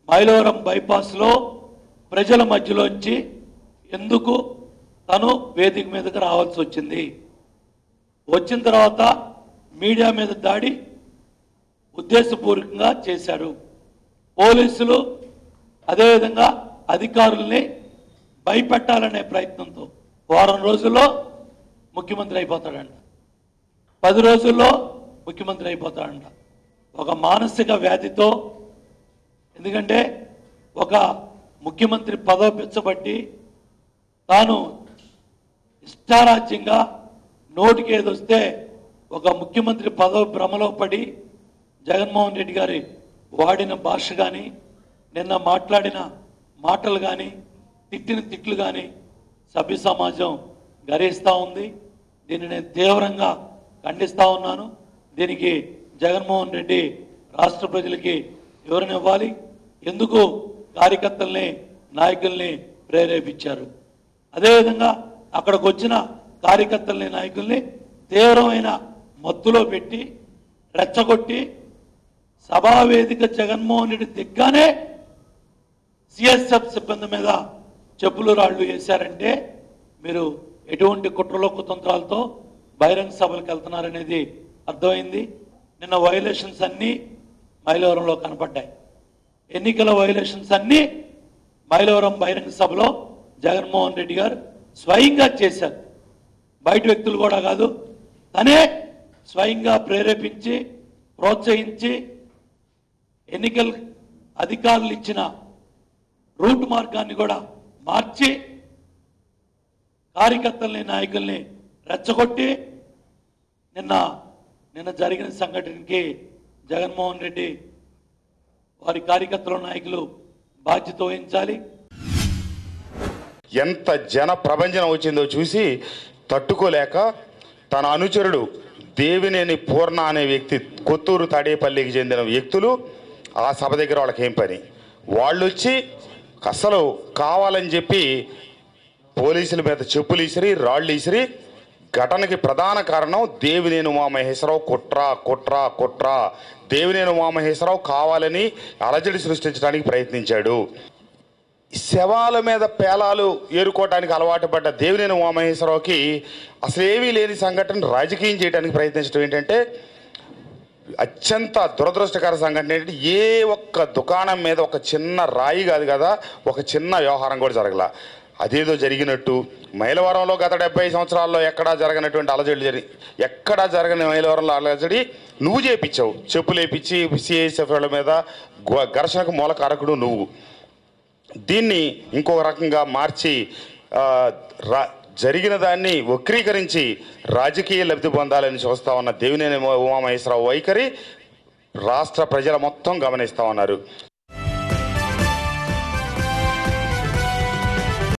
మైలవరం బైపాస్లో ప్రజల మధ్యలోంచి ఎందుకు తను వేదిక మీదకి రావాల్సి వచ్చింది? వచ్చిన తర్వాత మీడియా మీద దాడి ఉద్దేశపూర్వకంగా చేశారు. పోలీసులు అదేవిధంగా అధికారుల్ని భయపెట్టాలనే ప్రయత్నంతో వారం రోజుల్లో ముఖ్యమంత్రి అయిపోతాడంట, 10 రోజుల్లో ముఖ్యమంత్రి అయిపోతాడంట. ఒక మానసిక వ్యాధితో, ఎందుకంటే ఒక ముఖ్యమంత్రి పదవి పిచ్చబట్టి తాను ఇష్టారాజ్యంగా నోటికి ఏదొస్తే ఒక ముఖ్యమంత్రి పదవి భ్రమలో పడి జగన్మోహన్ రెడ్డి గారి వాడిన భాష కానీ, నిన్న మాట్లాడిన మాటలు కానీ, తిట్టిన తిట్లు కానీ సభ్య సమాజం గర్హిస్తూ ఉంది. దీన్ని నేను తీవ్రంగా ఖండిస్తూ ఉన్నాను. దీనికి జగన్మోహన్ రెడ్డి రాష్ట్ర ప్రజలకి వివరణ ఇవ్వాలి. ఎందుకు కార్యకర్తల్ని నాయకుల్ని ప్రేరేపించారు? అదేవిధంగా అక్కడికి వచ్చిన కార్యకర్తల్ని నాయకుల్ని తీవ్రమైన మత్తులో పెట్టి రెచ్చగొట్టి సభావేదిక జగన్మోహన్ రెడ్డి దిగ్గానే సిఎస్ఎఫ్ సిబ్బంది మీద చెప్పులు రాళ్లు వేశారంటే మీరు ఎటువంటి కుట్రలో కుతంత్రాలతో బహిరంగ సభలకు వెళ్తున్నారనేది అర్థమైంది. నిన్న వైలేషన్స్ అన్నీ మైలవరంలో కనపడ్డాయి. ఎన్నికల వైలేషన్స్ అన్నీ మైలవరం బహిరంగ సభలో జగన్మోహన్ రెడ్డి గారు స్వయంగా చేశారు. బయట వ్యక్తులు కూడా కాదు, తనే స్వయంగా ప్రేరేపించి ప్రోత్సహించి ఎన్నికల అధికారులు ఇచ్చిన రూట్ మార్గాన్ని కూడా మార్చి కార్యకర్తల్ని నాయకుల్ని రెచ్చగొట్టి నిన్న జరిగిన సంఘటనకి జగన్మోహన్ రెడ్డి వారి కార్యకర్తల నాయకులు బాధ్యత వహించాలి. ఎంత జన ప్రభంజనం వచ్చిందో చూసి తట్టుకోలేక తన అనుచరుడు దేవినేని పూర్ణ అనే వ్యక్తి, కొత్తూరు తాడేపల్లికి చెందిన వ్యక్తులు ఆ సభ దగ్గర వాళ్ళకి ఏం పని, వాళ్ళు వచ్చి అసలు కావాలని చెప్పి పోలీసుల మీద చెప్పులు ఇసిరి రాళ్ళు ఇసిరి, ఘటనకి ప్రధాన కారణం దేవినేని ఉమామహేశ్వరరావు కుట్ర దేవినేని ఉమామహేశ్వరరావు కావాలని అలజడి సృష్టించడానికి ప్రయత్నించాడు. శవాల మీద పేలాలు ఏరుకోవడానికి అలవాటు పడ్డ దేవినేని ఉమామహేశ్వరరావుకి అసలు ఏమీ లేని సంఘటన రాజకీయం చేయడానికి ప్రయత్నించడం ఏంటంటే అత్యంత దురదృష్టకర సంఘటన ఏంటంటే ఏ ఒక్క దుకాణం మీద ఒక చిన్న రాయి కాదు కదా, ఒక చిన్న వ్యవహారం కూడా జరగల. అదేదో జరిగినట్టు మైలవరంలో గత 70 సంవత్సరాల్లో ఎక్కడా జరగనటువంటి అలజడి ఎక్కడా జరగని మైలవరంలో అలజడి నువ్వు చేపించావు. చెప్పులు వేపించి సిఐఎస్ఎఫ్ వాళ్ళ మీద ఘర్షణకు మూల కారకుడు నువ్వు. దీన్ని ఇంకొక రకంగా మార్చి జరిగిన దాన్ని వక్రీకరించి రాజకీయ లబ్ధి పొందాలని చూస్తా ఉన్న దేవినేని ఉమామహేశ్వరరావు వైఖరి రాష్ట్ర ప్రజల మొత్తం గమనిస్తూ ఉన్నారు.